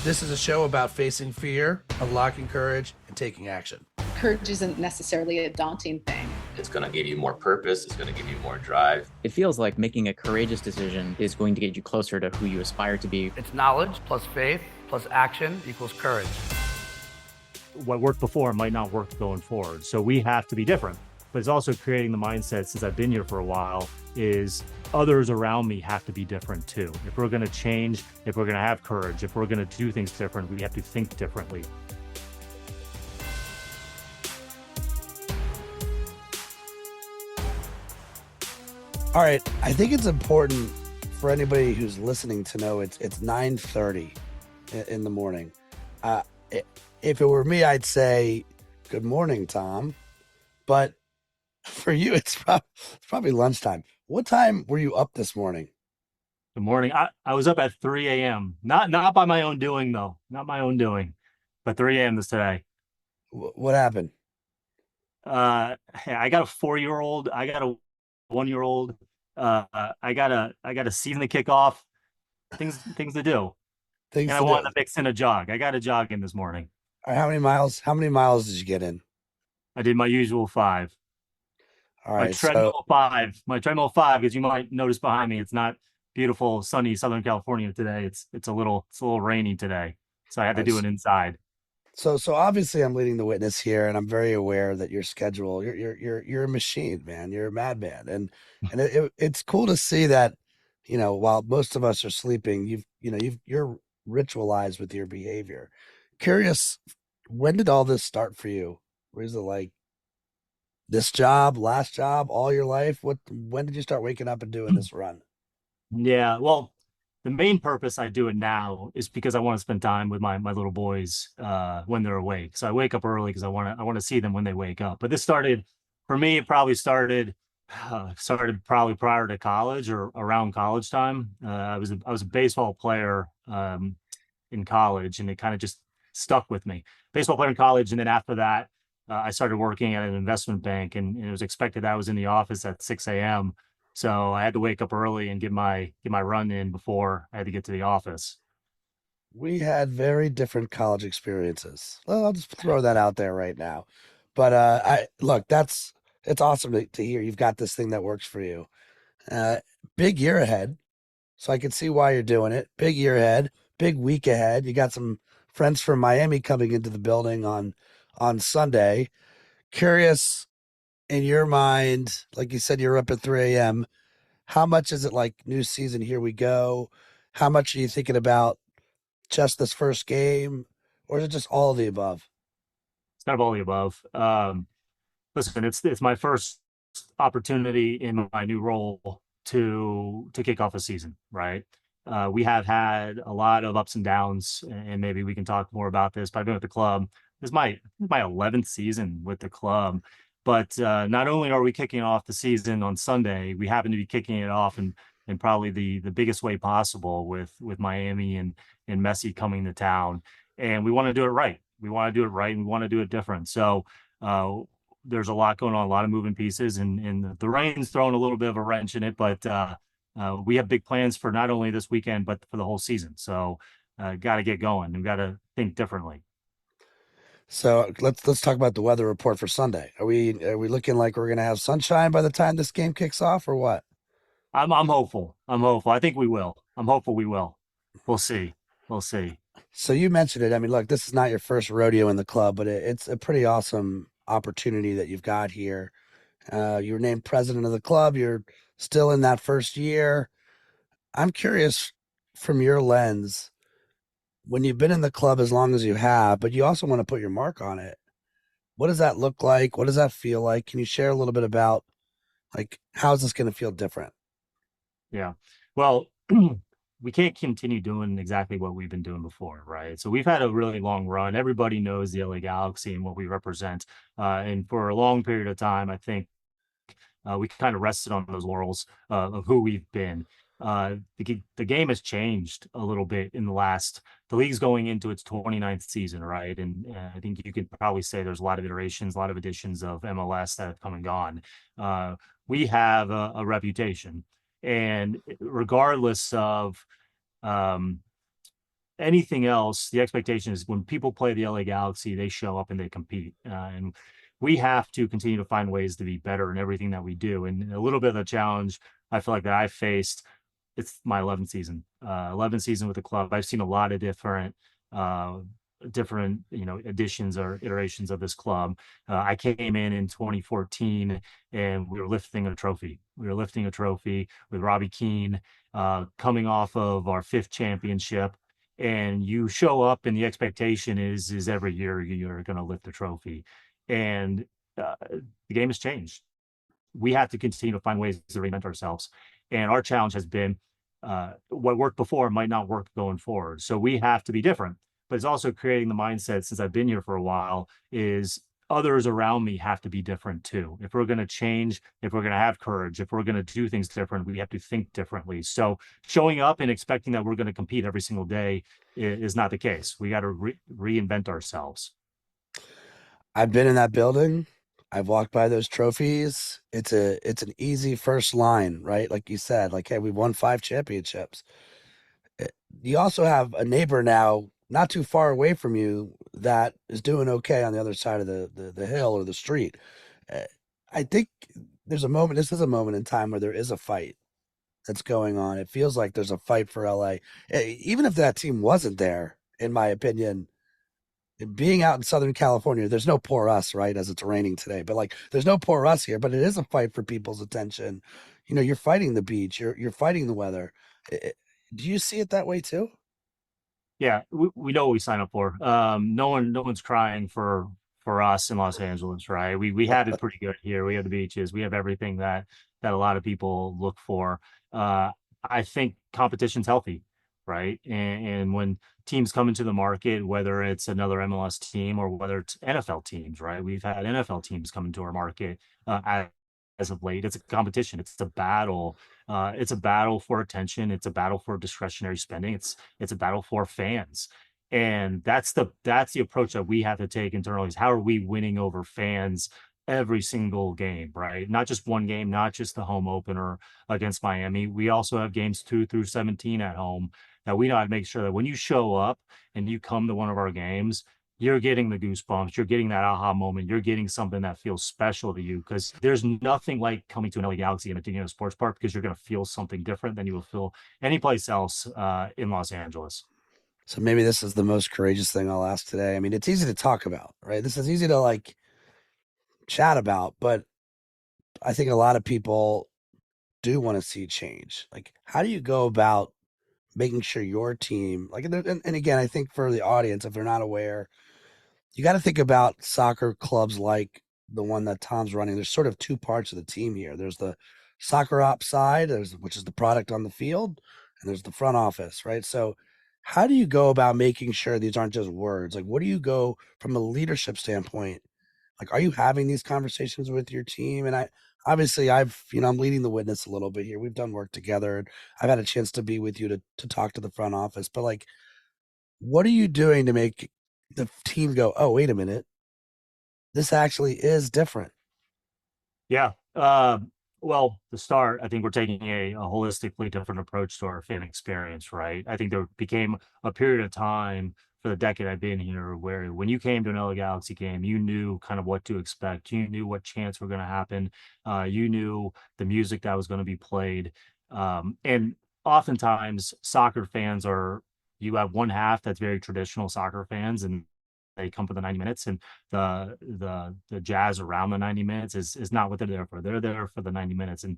This is a show about facing fear, unlocking courage, and taking action. Courage isn't necessarily a daunting thing. It's going to give you more purpose. It's going to give you more drive. It feels like making a courageous decision is going to get you closer to who you aspire to be. It's knowledge plus faith plus action equals courage. What worked before might not work going forward. So we have to be different. But it's also creating the mindset, since I've been here for a while, is others around me have to be different too. If we're going to change, if we're going to have courage, if we're going to do things different, we have to think differently. All right, I think it's important for anybody who's listening to know it's 9:30 in the morning. If it were me, I'd say, good morning, Tom. But for you, it's probably lunchtime. What time were you up this morning? Good morning. I was up at 3 a.m. Not by my own doing, though. Not my own doing. But 3 a.m. this today. What happened? I got a 4-year-old. I got a 1-year-old. I gotta season the kickoff. Things to do. And I wanted to mix in a jog. I got a jog in this morning. All right, how many miles did you get in? I did my usual 5. All right, My treadmill 5, because you might notice behind me, it's not beautiful, sunny Southern California today. It's a little rainy today, so I had to do it inside. So obviously I'm leading the witness here, and I'm very aware that your schedule, you're a machine, man. You're a madman, and it's cool to see that, while most of us are sleeping, you're ritualized with your behavior. Curious, when did all this start for you? Was it like this job, last job, all your life? When did you start waking up and doing this run? Yeah, well, the main purpose I do it now is because I want to spend time with my little boys when they're awake. So I wake up early because I want to see them when they wake up. But this started, for me, it probably started probably prior to college or around college time. I was a baseball player in college, and it kind of just stuck with me. Baseball player in college, and then after that, I started working at an investment bank, and it was expected I was in the office at 6 a.m. So I had to wake up early and get my run in before I had to get to the office. We had very different college experiences. Well, I'll just throw that out there right now. But it's awesome to hear you've got this thing that works for you. Big year ahead. So I can see why you're doing it. Big year ahead, big week ahead. You got some friends from Miami coming into the building on Sunday. Curious, in your mind, like you said, you're up at 3 a.m. How much is it like new season, here we go? How much are you thinking about just this first game, or is it just all of the above? It's kind of all the above. Listen, it's my first opportunity in my new role to kick off a season, right? We have had a lot of ups and downs, and maybe we can talk more about this. But I've been with the club. This is my 11th season with the club. But not only are we kicking off the season on Sunday, we happen to be kicking it off in probably the biggest way possible with Miami and Messi coming to town. And we want to do it right. We want to do it right, and we want to do it different. So there's a lot going on, a lot of moving pieces, and the rain's throwing a little bit of a wrench in it. But we have big plans for not only this weekend, but for the whole season. So got to get going. We've got to think differently. So let's talk about the weather report for Sunday. Are we looking like we're gonna have sunshine by the time this game kicks off, or what? I'm hopeful. I think we will. I'm hopeful we will. We'll see. So you mentioned it. I mean, look, this is not your first rodeo in the club, but it's a pretty awesome opportunity that you've got here. You were named president of the club. You're still in that first year. I'm curious, from your lens, when you've been in the club as long as you have, but you also want to put your mark on it. What does that look like? What does that feel like? Can you share a little bit about, like, how is this going to feel different? Yeah. Well, we can't continue doing exactly what we've been doing before, right? So we've had a really long run. Everybody knows the LA Galaxy and what we represent. And for a long period of time, I think we kind of rested on those laurels of who we've been. The game has changed a little bit in the league's going into its 29th season, right? And I think you could probably say there's a lot of iterations, a lot of editions of MLS that have come and gone. We have a reputation, and regardless of anything else, the expectation is when people play the LA Galaxy, they show up and they compete. And we have to continue to find ways to be better in everything that we do. And a little bit of the challenge I feel like that I faced, it's my 11th season, 11th season with the club. I've seen a lot of uh, different, editions or iterations of this club. I came in 2014 and we were lifting a trophy. We were lifting a trophy with Robbie Keane, coming off of our 5th championship. And you show up and the expectation is every year you're going to lift the trophy. And the game has changed. We have to continue to find ways to reinvent ourselves. And our challenge has been what worked before might not work going forward. So we have to be different. But it's also creating the mindset, since I've been here for a while, is others around me have to be different too. If we're going to change, if we're going to have courage, if we're going to do things different, we have to think differently. So showing up and expecting that we're going to compete every single day is not the case. We got to reinvent ourselves. I've been in that building. I've walked by those trophies. It's an easy first line, right? Like you said, like, hey, we won 5 championships. You also have a neighbor now not too far away from you that is doing okay on the other side of the hill or the street. Uh, I think there's a moment, this is a moment in time where there is a fight that's going on. It feels like there's a fight for LA. Even if that team wasn't there, in my opinion, being out in Southern California, there's no poor us, right? As it's raining today, but like there's no poor us here, but it is a fight for people's attention. You're fighting the beach, you're fighting the weather. Do you see it that way too? Yeah, we know what we sign up for. No one's crying for us in Los Angeles, right? We have it pretty good here. We have the beaches, we have everything that a lot of people look for. I think competition's healthy, right? And when teams come into the market, whether it's another MLS team or whether it's NFL teams, right? We've had NFL teams come into our market as of late. It's a competition. It's a battle. It's a battle for attention. It's a battle for discretionary spending. It's a battle for fans. And that's the approach that we have to take internally, is how are we winning over fans every single game, right? Not just one game, not just the home opener against Miami. We also have games 2 through 17 at home that we know how to make sure that when you show up and you come to one of our games, you're getting the goosebumps, you're getting that aha moment, you're getting something that feels special to you, because there's nothing like coming to an LA Galaxy and a sports park, because you're going to feel something different than you will feel anyplace else in Los Angeles. So maybe this is the most courageous thing I'll ask today. I mean, it's easy to talk about, right? This is easy to like chat about, but I think a lot of people do want to see change. Like, how do you go about making sure your team, like, and again, I think for the audience, if they're not aware, you got to think about soccer clubs like the one that Tom's running. There's sort of 2 parts of the team here. There's the soccer ops side, which is the product on the field, and there's the front office, right? So, how do you go about making sure these aren't just words? Like, what do you go from a leadership standpoint? Like, are you having these conversations with your team? And obviously I'm leading the witness a little bit here. We've done work together, and I've had a chance to be with you to talk to the front office. But like, what are you doing to make the team go, oh, wait a minute, this actually is different? Yeah. Well, to start, I think we're taking a holistically different approach to our fan experience, right? I think there became a period of time for the decade I've been here where when you came to an LA Galaxy game, you knew kind of what to expect. You knew what chants were going to happen. You knew the music that was going to be played. And oftentimes, soccer fans you have one half that's very traditional soccer fans, and they come for the 90 minutes, and the jazz around the 90 minutes is not what they're there for. They're there for the 90 minutes. And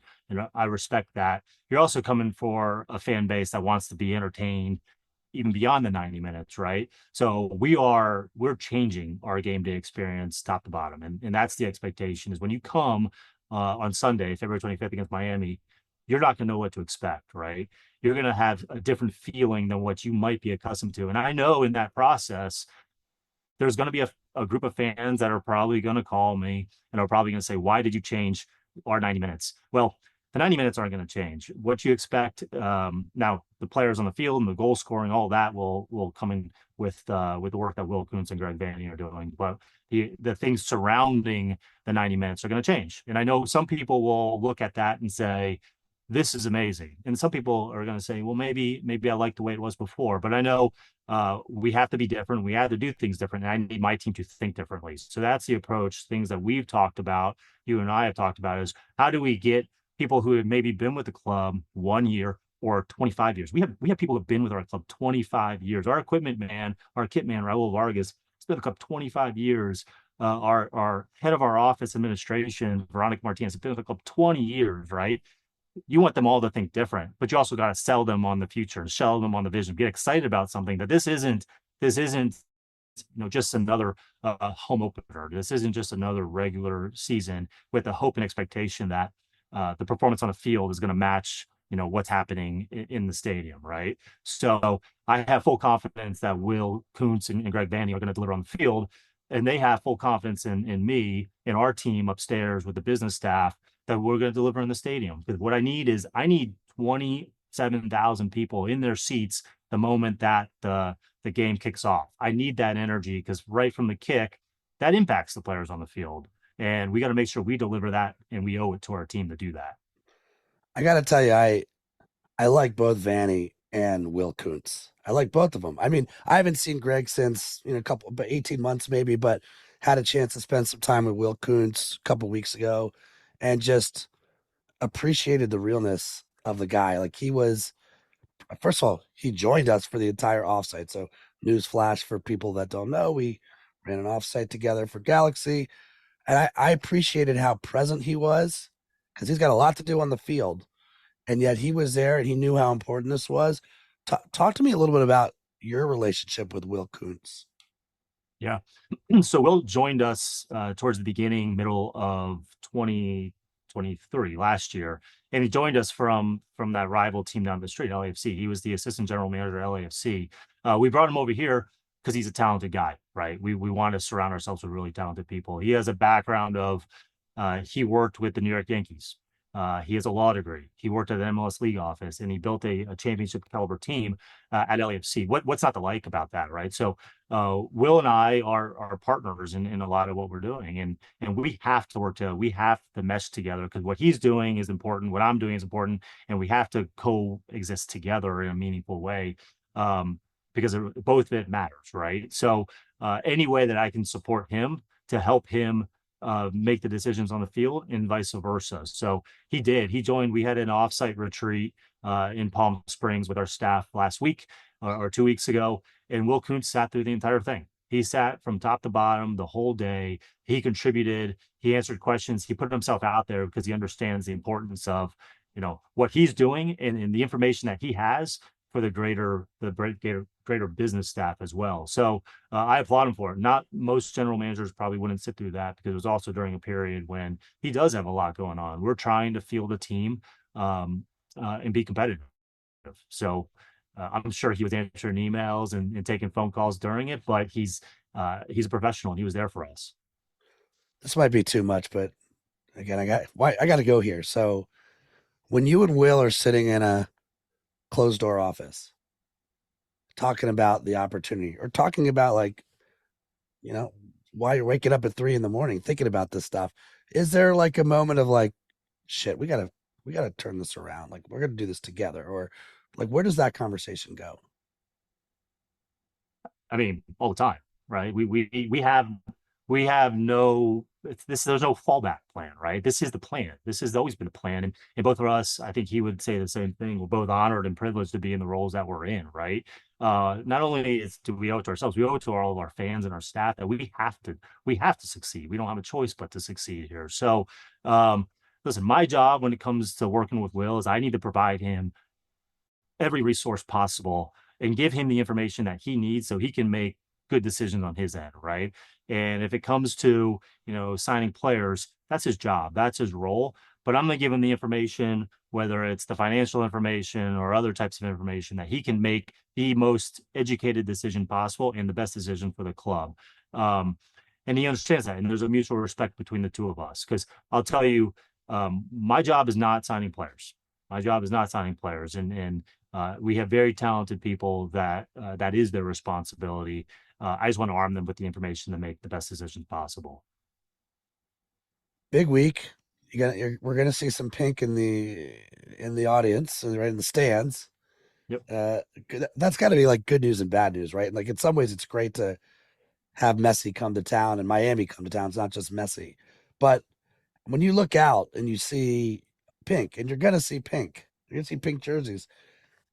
I respect that. You're also coming for a fan base that wants to be entertained even beyond the 90 minutes, right? So we're changing our game day experience top to bottom. And that's the expectation, is when you come on Sunday, February 25th against Miami, you're not going to know what to expect, right? You're going to have a different feeling than what you might be accustomed to. And I know in that process, there's going to be a group of fans that are probably going to call me and are probably going to say, why did you change our 90 minutes? Well, the 90 minutes aren't going to change. What you expect now, the players on the field and the goal scoring, all that will come in with the work that Will Kuntz and Greg Vanny are doing. But the things surrounding the 90 minutes are going to change. And I know some people will look at that and say, this is amazing. And some people are going to say, well, maybe I like the way it was before, but I know we have to be different. We have to do things different. And I need my team to think differently. So that's the approach. Things that we've talked about, you and I have talked about, is how do we get people who have maybe been with the club 1 year or 25 years. We have people who have been with our club 25 years. Our equipment man, our kit man, Raul Vargas, has been with the club 25 years. Our head of our office administration, Veronica Martinez, has been with the club 20 years, right? You want them all to think different, but you also got to sell them on the future, sell them on the vision, get excited about something that this isn't just another home opener. This isn't just another regular season with the hope and expectation that the performance on the field is going to match what's happening in the stadium, right? So I have full confidence that Will Kuntz and Greg Vanny are going to deliver on the field, and they have full confidence in me, in our team upstairs with the business staff, that we're going to deliver in the stadium. Because what I need 27,000 people in their seats the moment that the game kicks off. I need that energy, because right from the kick, that impacts the players on the field. And we got to make sure we deliver that, and we owe it to our team to do that. I got to tell you, I like both Vanny and Will Kuntz. I like both of them. I mean, I haven't seen Greg since but 18 months maybe, but had a chance to spend some time with Will Kuntz a couple weeks ago, and just appreciated the realness of the guy. Like, he was, first of all, he joined us for the entire offsite. So, news flash for people that don't know, we ran an offsite together for Galaxy, and I appreciated how present he was, because he's got a lot to do on the field, and yet he was there and he knew how important this was. Talk to me a little bit about your relationship with Will Kuntz. Yeah. So Will joined us towards the middle of 2023 last year, and he joined us from that rival team down the street, LAFC. He was the assistant general manager at LAFC. We brought him over here because he's a talented guy, right? We want to surround ourselves with really talented people. He has a background of he worked with the New York Yankees. He has a law degree. He worked at the MLS league office, and he built a championship caliber team at LAFC. What's not to like about that, right? So Will and I are partners in a lot of what we're doing, and we have to work together. We have to mesh together, because what he's doing is important, what I'm doing is important, and we have to coexist together in a meaningful way, because both of it matters, right? So any way that I can support him to help him make the decisions on the field, and vice versa. So he joined. We had an offsite retreat in Palm Springs with our staff last week or 2 weeks ago, and Will Kuntz sat through the entire thing. He sat from top to bottom the whole day. He contributed. He answered questions. He put himself out there because he understands the importance of what he's doing, and the information that he has for the greater business staff as well. So I applaud him for it. Not most general managers probably wouldn't sit through that, because it was also during a period when he does have a lot going on. We're trying to field a team and be competitive. So I'm sure he was answering emails and taking phone calls during it, but he's a professional, and he was there for us. This might be too much, but again, I got to go here. So, when you and Will are sitting in a closed door office talking about the opportunity, or talking about, like, why you're waking up at 3 a.m. thinking about this stuff, is there like a moment of like, shit, we gotta turn this around, like, we're gonna do this together, or like, where does that conversation go? I mean, all the time, right? We have no there's no fallback plan, right? This is the plan. This has always been the plan. And both of us, I think he would say the same thing. We're both honored and privileged to be in the roles that we're in, right? Not only do we owe it to ourselves, we owe it to all of our fans and our staff, that we have to succeed. We don't have a choice but to succeed here. So listen, my job when it comes to working with Will is I need to provide him every resource possible and give him the information that he needs so he can make good decisions on his end, right? And if it comes to, signing players, that's his job, that's his role. But I'm going to give him the information, whether it's the financial information or other types of information, that he can make the most educated decision possible and the best decision for the club. And he understands that. And there's a mutual respect between the two of us. Because I'll tell you, my job is not signing players. My job is not signing players. And we have very talented people that is their responsibility. I just want to arm them with the information to make the best decisions possible. Big week. we're gonna see some pink in the audience, right in the stands. Yep. That's got to be like good news and bad news, right? Like in some ways, it's great to have Messi come to town and Miami come to town. It's not just Messi, but when you look out and you see pink, and you're gonna see pink, you're gonna see pink jerseys.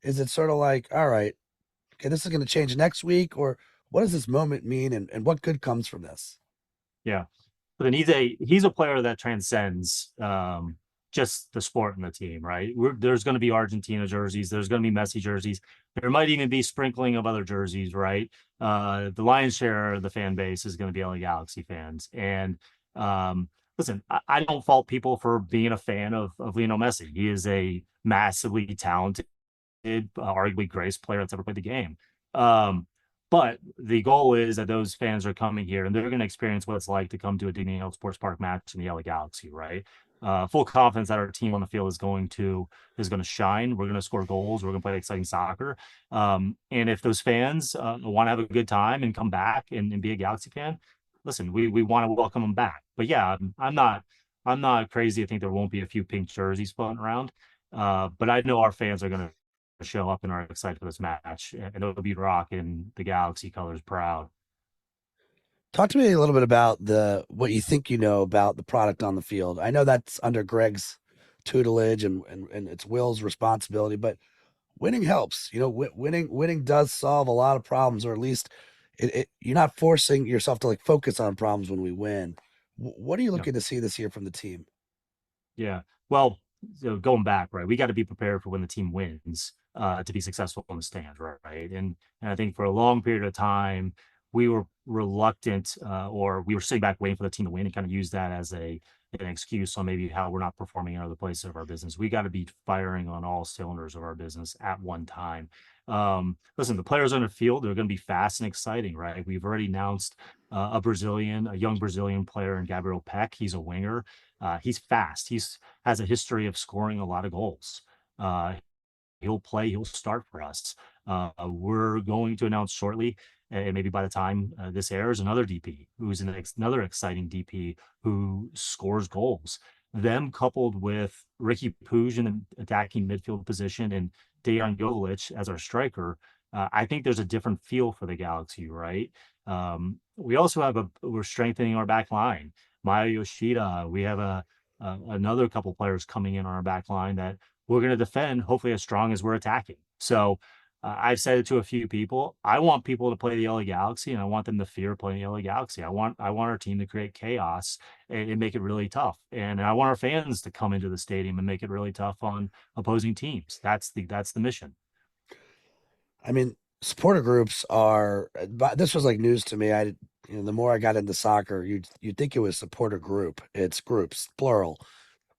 Is it sort of like, all right, okay, this is gonna change next week, or what does this moment mean, and what good comes from this? Yeah. But then he's a player that transcends just the sport and the team, right? There's going to be Argentina jerseys, there's going to be Messi jerseys, there might even be sprinkling of other jerseys, right? The lion's share of the fan base is going to be LA Galaxy fans, and listen, I don't fault people for being a fan of Lionel Messi. He is a massively talented, arguably greatest player that's ever played the game. Um, but the goal is that those fans are coming here and they're going to experience what it's like to come to a Disney Sports Park match in the LA Galaxy, right? Full confidence that our team on the field is going to shine. We're going to score goals. We're going to play exciting soccer. And if those fans want to have a good time and come back and be a Galaxy fan, listen, we want to welcome them back. But yeah, I'm not crazy. I think there won't be a few pink jerseys floating around. But I know our fans are going to show up and are excited for this match, and it'll be rocking the Galaxy colors proud. Talk to me a little bit about the what you think you know about the product on the field. I know that's under Greg's tutelage and it's Will's responsibility, but winning helps. You know, winning does solve a lot of problems, or at least you're not forcing yourself to like focus on problems when we win. What are you Yeah. looking to see this year from the team? Yeah. Well, so going back, right, we got to be prepared for when the team wins to be successful in the stands, right? And I think for a long period of time, we were reluctant or we were sitting back waiting for the team to win and kind of use that as an excuse on maybe how we're not performing in other places of our business. We got to be firing on all cylinders of our business at one time. Listen, the players on the field, they're going to be fast and exciting, right? We've already announced a young Brazilian player in Gabriel Peck. He's a winger. He's fast. Has a history of scoring a lot of goals. Uh, he'll start for us. We're going to announce shortly, and maybe by the time this airs, another DP who's another exciting DP who scores goals. Them coupled with Ricky Puig in the attacking midfield position and Dejan Jovic as our striker, I think there's a different feel for the Galaxy, right? We also we're strengthening our back line. Maya Yoshida, we have another couple players coming in on our back line that we're going to defend, hopefully as strong as we're attacking. So I've said it to a few people. I want people to play the LA Galaxy, and I want them to fear playing the LA Galaxy. I want our team to create chaos and make it really tough, and I want our fans to come into the stadium and make it really tough on opposing teams. That's the mission. I mean, supporter groups are. But this was like news to me. The more I got into soccer, you'd think it was supporter group. It's groups, plural,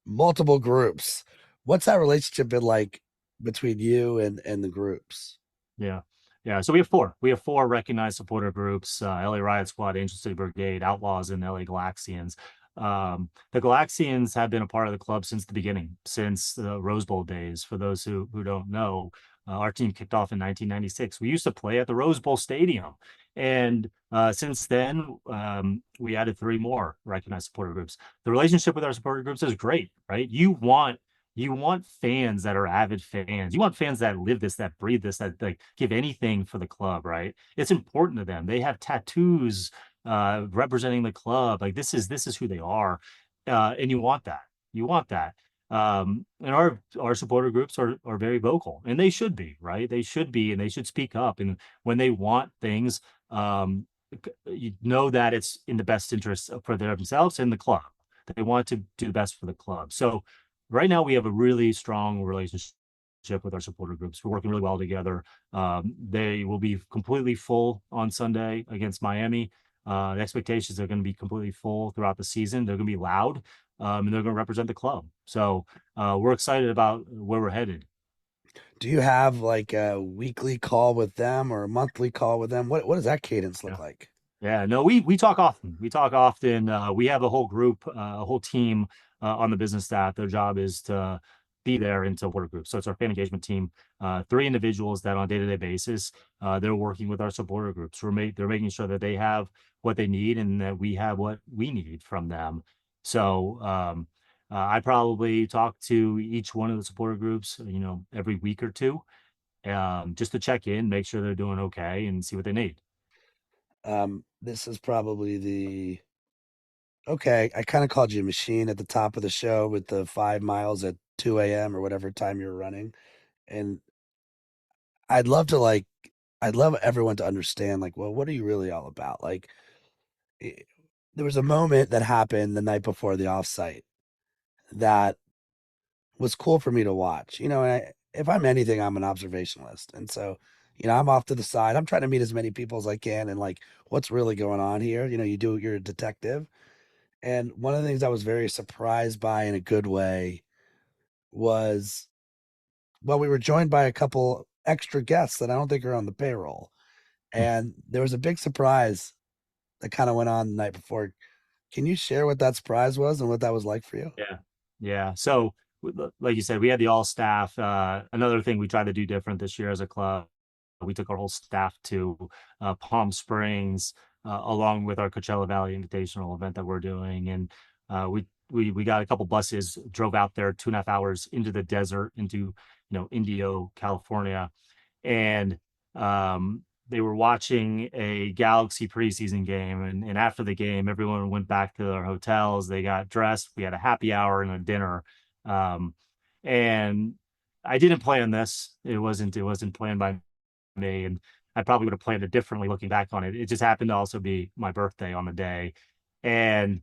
multiple groups. What's that relationship been like between you and the groups? Yeah. Yeah. So we have four. We have four recognized supporter groups: LA Riot Squad, Angel City Brigade, Outlaws, and LA Galaxians. The Galaxians have been a part of the club since the beginning, since the Rose Bowl days. For those who don't know, our team kicked off in 1996. We used to play at the Rose Bowl Stadium. And since then, we added three more recognized supporter groups. The relationship with our supporter groups is great, right? You want fans that are avid fans. You want fans that live this, that breathe this, that like give anything for the club, right? It's important to them. They have tattoos representing the club. Like this is who they are. And you want that. You want that. And our supporter groups are very vocal, and they should be, right? They should be, and they should speak up. And when they want things, you know that it's in the best interest for themselves and the club. They want to do the best for the club. So right now we have a really strong relationship with our supporter groups. We're working really well together. They will be completely full on Sunday against Miami. The expectations are going to be completely full throughout the season. They're going to be loud, and they're going to represent the club. So we're excited about where we're headed. Do you have like a weekly call with them or a monthly call with them? What does that cadence look Yeah. like? Yeah, no, we talk often. We talk often. We have a whole group, a whole team on the business staff. Their job is to be there in supporter groups. So it's our fan engagement team, three individuals that on a day-to-day basis, they're working with our supporter groups. They're making sure that they have what they need and that we have what we need from them. So I probably talk to each one of the supporter groups, every week or two, just to check in, make sure they're doing okay, and see what they need. This is probably okay. I kind of called you a machine at the top of the show with the 5 miles at 2 a.m. or whatever time you're running. And I'd love to I'd love everyone to understand, like, well, what are you really all about? Like, eh, there was a moment that happened the night before the offsite that was cool for me to watch. If I'm anything, I'm an observationalist. And so, I'm off to the side. I'm trying to meet as many people as I can and like what's really going on here. You're a detective. And one of the things I was very surprised by in a good way was, well, we were joined by a couple extra guests that I don't think are on the payroll. And there was a big surprise that kind of went on the night before. Can you share what that surprise was and what that was like for you? Yeah. Yeah. So, like you said, we had the all staff. Another thing we tried to do different this year as a club, we took our whole staff to Palm Springs, along with our Coachella Valley Invitational event that we're doing. And we got a couple buses, drove out there 2.5 hours into the desert, into, Indio, California. And they were watching a Galaxy preseason game, and after the game, everyone went back to their hotels. They got dressed. We had a happy hour and a dinner, um, and I didn't plan this. It wasn't planned by me, and I probably would have planned it differently looking back on it. It just happened to also be my birthday on the day, and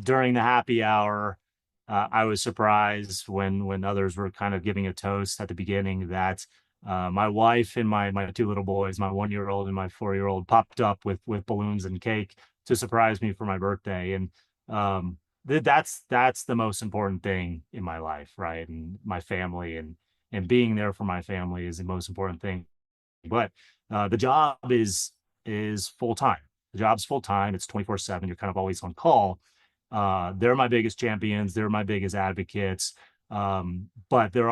during the happy hour, I was surprised when others were kind of giving a toast at the beginning that my wife and my two little boys, my 1-year-old and my 4-year-old, popped up with balloons and cake to surprise me for my birthday. And that's the most important thing in my life, right? And my family, and being there for my family is the most important thing. But the job is full time. The job's full time. It's 24/7. You're kind of always on call. They're my biggest champions. They're my biggest advocates. But they're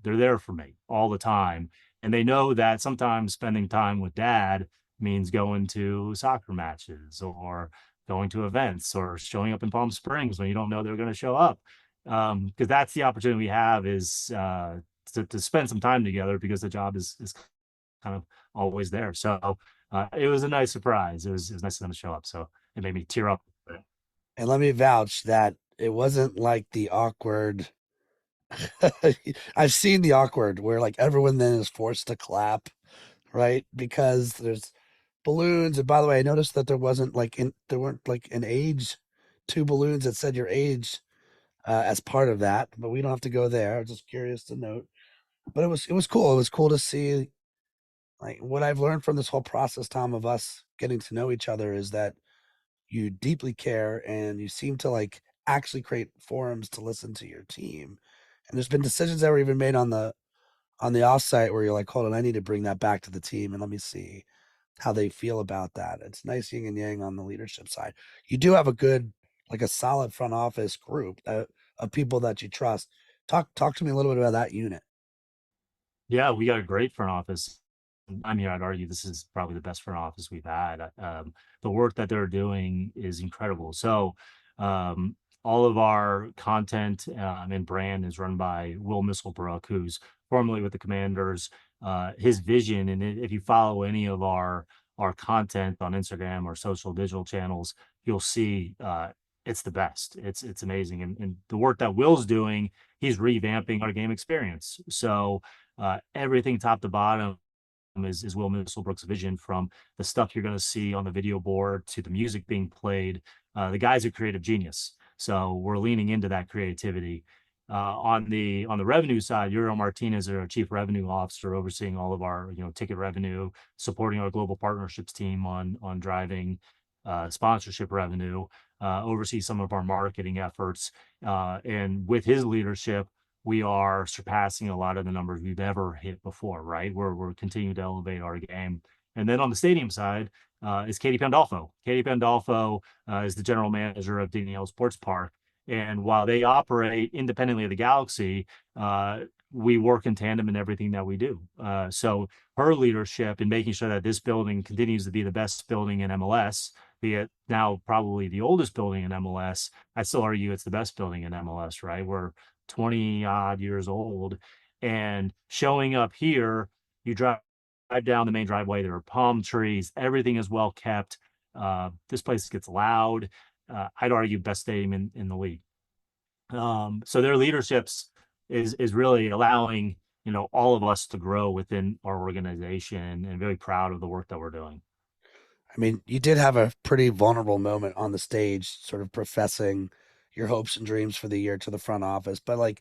there for me all the time. And they know that sometimes spending time with dad means going to soccer matches, or going to events, or showing up in Palm Springs when you don't know they're going to show up. Because that's the opportunity we have, is to spend some time together, because the job is kind of always there. So it was a nice surprise. It was nice of them to show up. So it made me tear up. And let me vouch that it wasn't like the awkward. I've seen the awkward where like everyone then is forced to clap, right? Because there's balloons. And by the way, I noticed that there weren't like an age, two balloons that said your age as part of that, but we don't have to go there. I was just curious to note. But it was cool. It was cool to see, like, what I've learned from this whole process, Tom, of us getting to know each other is that you deeply care and you seem to like actually create forums to listen to your team. And there's been decisions that were even made on the offsite where you're like, hold on, I need to bring that back to the team and let me see how they feel about that. It's nice yin and yang on the leadership side. You do have a good, like a solid front office group of people that you trust. Talk to me a little bit about that unit. Yeah, we got a great front office. I mean, I'd argue this is probably the best front office we've had. The work that they're doing is incredible. So, all of our content and brand is run by Will Misselbrook, who's formerly with the Commanders. His vision, and if you follow any of our content on Instagram or social digital channels, you'll see it's the best. It's amazing, and the work that Will's doing, he's revamping our game experience. So everything top to bottom is Will Misselbrook's vision, from the stuff you're going to see on the video board to the music being played. The guy's a creative genius, so we're leaning into that creativity. On the revenue side, Uriel Martinez is our chief revenue officer, overseeing all of our ticket revenue, supporting our global partnerships team on driving sponsorship revenue, oversees some of our marketing efforts, and with his leadership, we are surpassing a lot of the numbers we've ever hit before, right? We're continuing to elevate our game. And then on the stadium side is Katie Pandolfo. Katie Pandolfo is the general manager of Danielle Sports Park. And while they operate independently of the Galaxy, we work in tandem in everything that we do. So her leadership in making sure that this building continues to be the best building in MLS, be it now probably the oldest building in MLS, I still argue it's the best building in MLS, right? We're 20 odd years old. And showing up here, you drive down the main driveway, there are palm trees, everything is well kept. This place gets loud. I'd argue best stadium in the league. So their leaderships is really allowing, all of us to grow within our organization, and very proud of the work that we're doing. I mean, you did have a pretty vulnerable moment on the stage, sort of professing your hopes and dreams for the year to the front office. But like,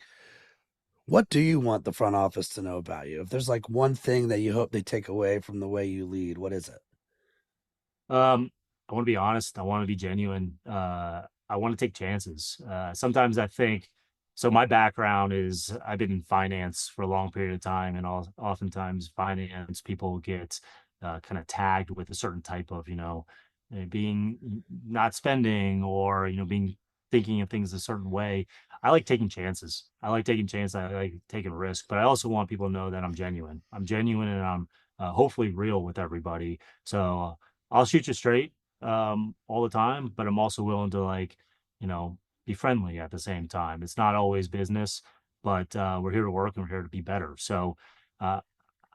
what do you want the front office to know about you? If there's like one thing that you hope they take away from the way you lead, what is it? I want to be honest. I want to be genuine. I want to take chances. Sometimes I think, so my background is I've been in finance for a long period of time, and oftentimes finance people get kind of tagged with a certain type of, being not spending, or, being thinking of things a certain way. I like taking chances. I like taking chances. I like taking risk, but I also want people to know that I'm genuine. I'm genuine, and I'm hopefully real with everybody. So I'll shoot you straight all the time, but I'm also willing to, like, you know, be friendly at the same time. It's not always business, but we're here to work, and we're here to be better. So uh,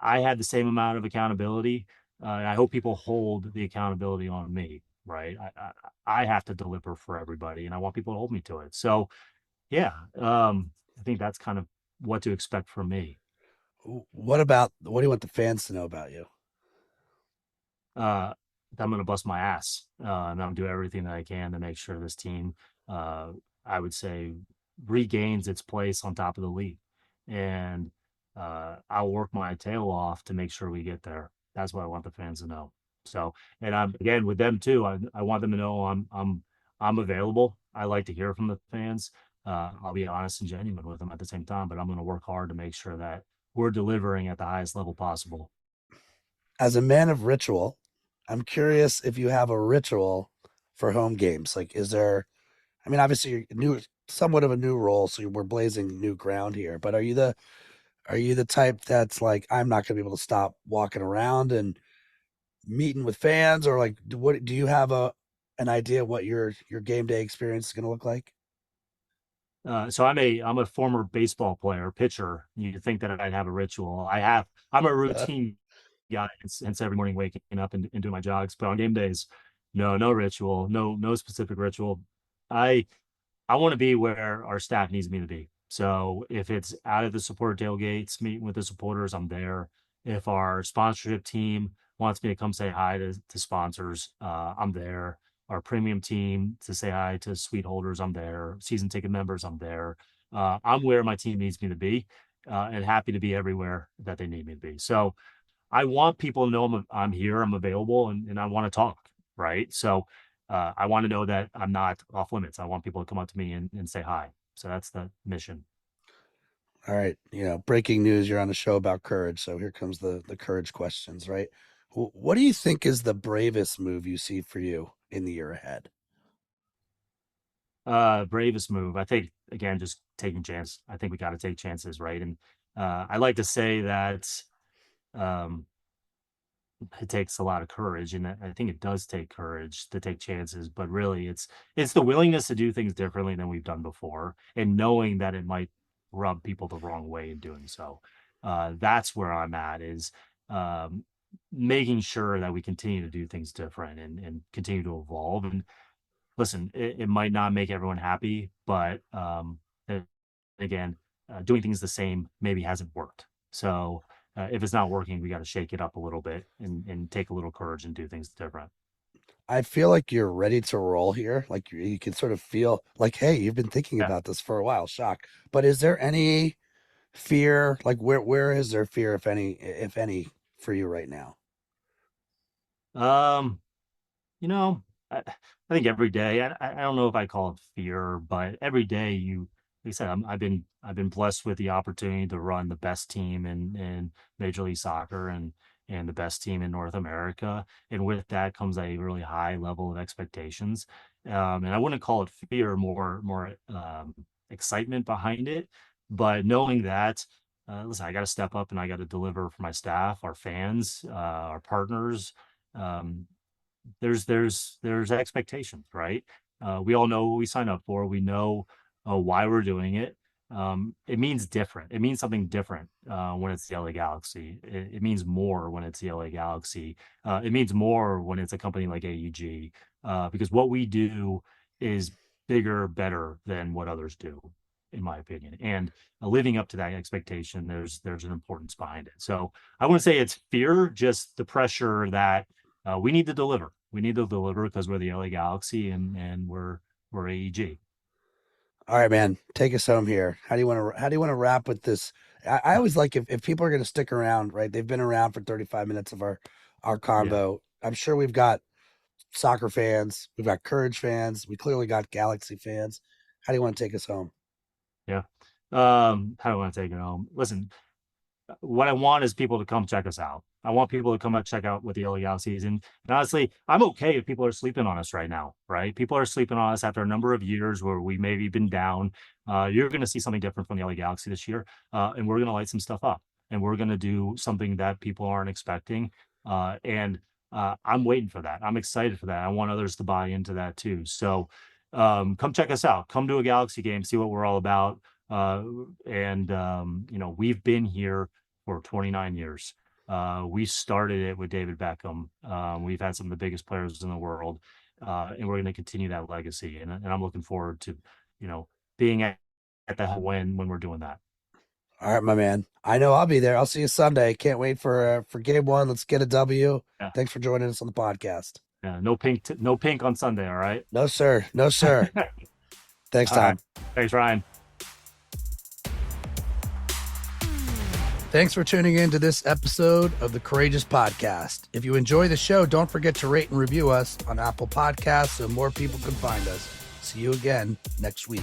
I had the same amount of accountability. And I hope people hold the accountability on me, right? I have to deliver for everybody, and I want people to hold me to it. So yeah, I think that's kind of what to expect from me. What do you want the fans to know about you? uh, I'm going to bust my ass, and I'm do everything that I can to make sure this team, uh, I would say, regains its place on top of the league. And I'll work my tail off to make sure we get there. That's what I want the fans to know. So, and I'm again with them too. I want them to know I'm available. I like to hear from the fans. I'll be honest and genuine with them at the same time, but I'm going to work hard to make sure that we're delivering at the highest level possible. As a man of ritual, I'm curious if you have a ritual for home games. Like, is there? I mean, obviously, you're new, somewhat of a new role, so we're blazing new ground here. But are you the type that's like, I'm not going to be able to stop walking around and meeting with fans, or like, what do you have an idea what your game day experience is going to look like? So I'm a former baseball player, pitcher. You'd think that I'd have a ritual. I'm a routine guy, hence every morning waking up and doing my jogs. But on game days, no ritual, no specific ritual. I I want to be where our staff needs me to be. So if it's out of the supporter tailgates, meeting with the supporters, I'm there. If our sponsorship team wants me to come say hi to sponsors, I'm there. Our premium team to say hi to suite holders, I'm there. Season ticket members, I'm there. I'm where my team needs me to be, and happy to be everywhere that they need me to be. So I want people to know I'm here, I'm available, and I want to talk, right? So I want to know that I'm not off limits. I want people to come up to me and say hi. So that's the mission. All right, breaking news, you're on a show about courage, so here comes the courage questions, right? What do you think is the bravest move you see for you in the year ahead? Bravest move, I think, again, just taking chance. I think we got to take chances, right? And I like to say that um, it takes a lot of courage, and I think it does take courage to take chances, but really it's the willingness to do things differently than we've done before, and knowing that it might rub people the wrong way in doing so. That's where I'm at, is um, making sure that we continue to do things different, and continue to evolve. And listen, it might not make everyone happy, but again, doing things the same maybe hasn't worked. So if it's not working, we got to shake it up a little bit, and take a little courage and do things different. I feel like you're ready to roll here. Like you can sort of feel like, hey, you've been thinking Yeah. about this for a while. Shock. But is there any fear? Like where is there fear, if any, for you right now? Um, You know, I think every day, I don't know if I call it fear, but every day like I said, I've been blessed with the opportunity to run the best team in Major League Soccer, and the best team in North America. And with that comes a really high level of expectations. And I wouldn't call it fear, more excitement behind it. But knowing that, listen, I got to step up, and I got to deliver for my staff, our fans, our partners. Um, there's expectations, right? We all know what we sign up for. We know why we're doing it. It means different. It means something different when it's the LA Galaxy. It means more when it's the LA Galaxy. It means more when it's a company like AEG, because what we do is bigger, better than what others do, in my opinion. And living up to that expectation, there's an importance behind it. So I wouldn't say it's fear, just the pressure that we need to deliver. We need to deliver because we're the LA Galaxy and we're AEG. All right, man, take us home here. How do you want to wrap with this? I always like if people are going to stick around, right? They've been around for 35 minutes of our convo. Yeah. I'm sure we've got soccer fans, we've got Courage fans, we clearly got Galaxy fans. How do you want to take us home? Yeah. How do I want to take it home? Listen, what I want is people to come check us out. I want people to come and check out what the LA Galaxy is. And honestly, I'm okay if people are sleeping on us right now, right? People are sleeping on us after a number of years where we maybe been down. You're going to see something different from the LA Galaxy this year. And we're going to light some stuff up. And we're going to do something that people aren't expecting. And I'm waiting for that. I'm excited for that. I want others to buy into that too. So come check us out. Come to a Galaxy game, see what we're all about. We've been here for 29 years. We started it with David Beckham. We've had some of the biggest players in the world, and we're going to continue that legacy. And I'm looking forward to, being at the when we're doing that. All right, my man. I know I'll be there. I'll see you Sunday. Can't wait for game one. Let's get a W. Yeah. Thanks for joining us on the podcast. Yeah, no pink on Sunday. All right. No, sir. No, sir. Thanks, Tom. Right. Thanks, Ryan. Thanks for tuning in to this episode of the Courageous Podcast. If you enjoy the show, don't forget to rate and review us on Apple Podcasts so more people can find us. See you again next week.